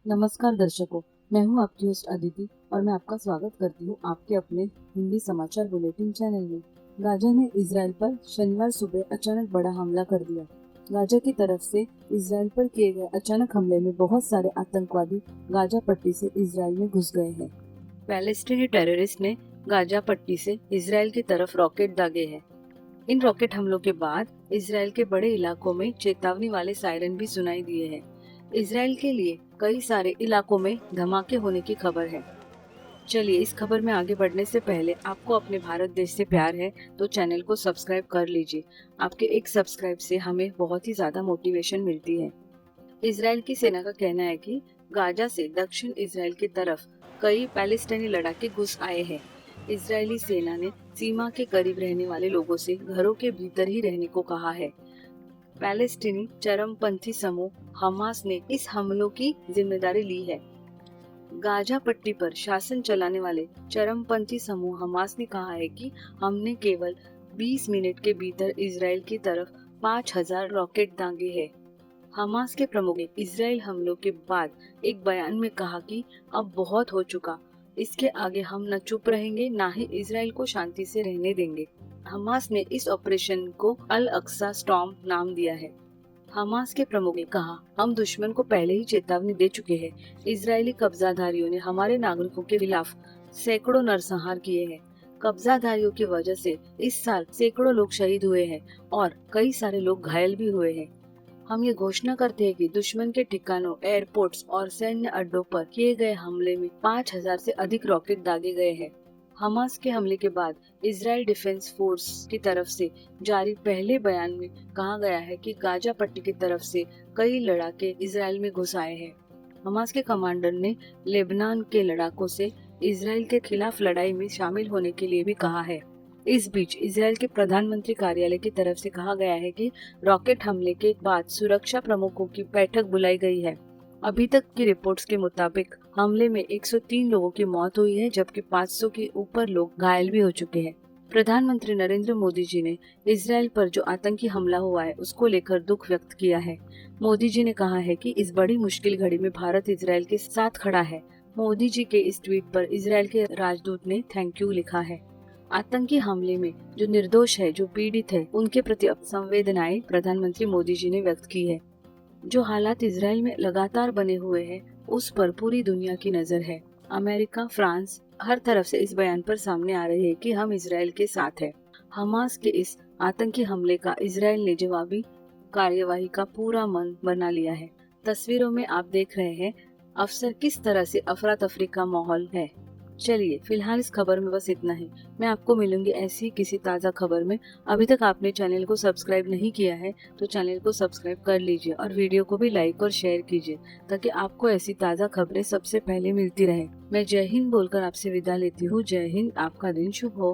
नमस्कार दर्शकों, मैं हूं आपकी होस्ट अदिति और मैं आपका स्वागत करती हूं आपके अपने हिंदी समाचार बुलेटिन चैनल में। गाजा ने इजराइल पर शनिवार सुबह अचानक बड़ा हमला कर दिया। गाजा की तरफ से इजराइल पर किए गए अचानक हमले में बहुत सारे आतंकवादी गाजा पट्टी से इजराइल में घुस गए हैं। पैलेस्टीनी टेररिस्ट ने गाजा पट्टी से इजराइल की तरफ रॉकेट दागे हैं। इन रॉकेट हमलों के बाद इजराइल के बड़े इलाकों में चेतावनी वाले सायरन भी सुनाई दिए हैं। इजराइल के लिए कई सारे इलाकों में धमाके होने की खबर है। चलिए इस खबर में आगे बढ़ने से पहले आपको अपने भारत देश से प्यार है तो चैनल को सब्सक्राइब कर लीजिए। आपके एक सब्सक्राइब से हमें बहुत ही ज्यादा मोटिवेशन मिलती है। इजराइल की सेना का कहना है कि गाजा से दक्षिण इजराइल की तरफ कई पैलेस्टाइनी लड़ाके घुस आए हैं। इजरायली सेना ने सीमा के करीब रहने वाले लोगों से घरों के भीतर ही रहने को कहा है। पैलेस्टीनी चरमपंथी समूह हमास ने इस हमलों की जिम्मेदारी ली है। गाजा पट्टी पर शासन चलाने वाले चरमपंथी समूह हमास ने कहा है कि हमने केवल 20 मिनट के भीतर इजराइल की तरफ 5000 रॉकेट दागे हैं। हमास के प्रमुख ने इजराइल हमलों के बाद एक बयान में कहा कि अब बहुत हो चुका, इसके आगे हम न चुप रहेंगे न ही इजराइल को शांति से रहने देंगे। हमास ने इस ऑपरेशन को अल अक्सा स्टॉर्म नाम दिया है। हमास के प्रमुख ने कहा, हम दुश्मन को पहले ही चेतावनी दे चुके हैं। इजरायली कब्जाधारियों ने हमारे नागरिकों के खिलाफ सैकड़ों नरसंहार किए हैं। कब्जाधारियों की वजह से इस साल सैकड़ों लोग शहीद हुए हैं और कई सारे लोग घायल भी हुए हैं। हम ये घोषणा करते हैं कि दुश्मन के ठिकानों, एयरपोर्ट्स और सैन्य अड्डों पर किए गए हमले में 5000 से अधिक रॉकेट दागे गए हैं। हमास के हमले के बाद इजराइल डिफेंस फोर्स की तरफ से जारी पहले बयान में कहा गया है कि गाजा पट्टी की तरफ से कई लड़ाके इजराइल में घुस आए हैं। हमास के कमांडर ने लेबनान के लड़ाकों से इजराइल के खिलाफ लड़ाई में शामिल होने के लिए भी कहा है। इस बीच इजराइल के प्रधानमंत्री कार्यालय की तरफ से कहा गया है कि रॉकेट हमले के बाद सुरक्षा प्रमुखों की बैठक बुलाई गई है। अभी तक की रिपोर्ट्स के मुताबिक हमले में 103 लोगों की मौत हुई है, जबकि 500 के ऊपर लोग घायल भी हो चुके हैं। प्रधानमंत्री नरेंद्र मोदी जी ने इजराइल पर जो आतंकी हमला हुआ है उसको लेकर दुख व्यक्त किया है। मोदी जी ने कहा है कि इस बड़ी मुश्किल घड़ी में भारत इजराइल के साथ खड़ा है। मोदी जी के इस ट्वीट पर इजराइल के राजदूत ने थैंक यू लिखा है। आतंकी हमले में जो निर्दोष है, जो पीड़ित है, उनके प्रति संवेदनाएं प्रधानमंत्री मोदी जी ने व्यक्त की है। जो हालात इजराइल में लगातार बने हुए हैं उस पर पूरी दुनिया की नजर है। अमेरिका, फ्रांस हर तरफ से इस बयान पर सामने आ रहे हैं कि हम इजराइल के साथ हैं। हमास के इस आतंकी हमले का इजराइल ने जवाबी कार्यवाही का पूरा मन बना लिया है। तस्वीरों में आप देख रहे हैं अफसर किस तरह से अफरा तफरी का माहौल है। चलिए फिलहाल इस खबर में बस इतना ही। मैं आपको मिलूंगी ऐसी किसी ताज़ा खबर में। अभी तक आपने चैनल को सब्सक्राइब नहीं किया है तो चैनल को सब्सक्राइब कर लीजिए और वीडियो को भी लाइक और शेयर कीजिए ताकि आपको ऐसी ताज़ा खबरें सबसे पहले मिलती रहे। मैं जय हिंद बोलकर आपसे विदा लेती हूँ। जय हिंद, आपका दिन शुभ हो।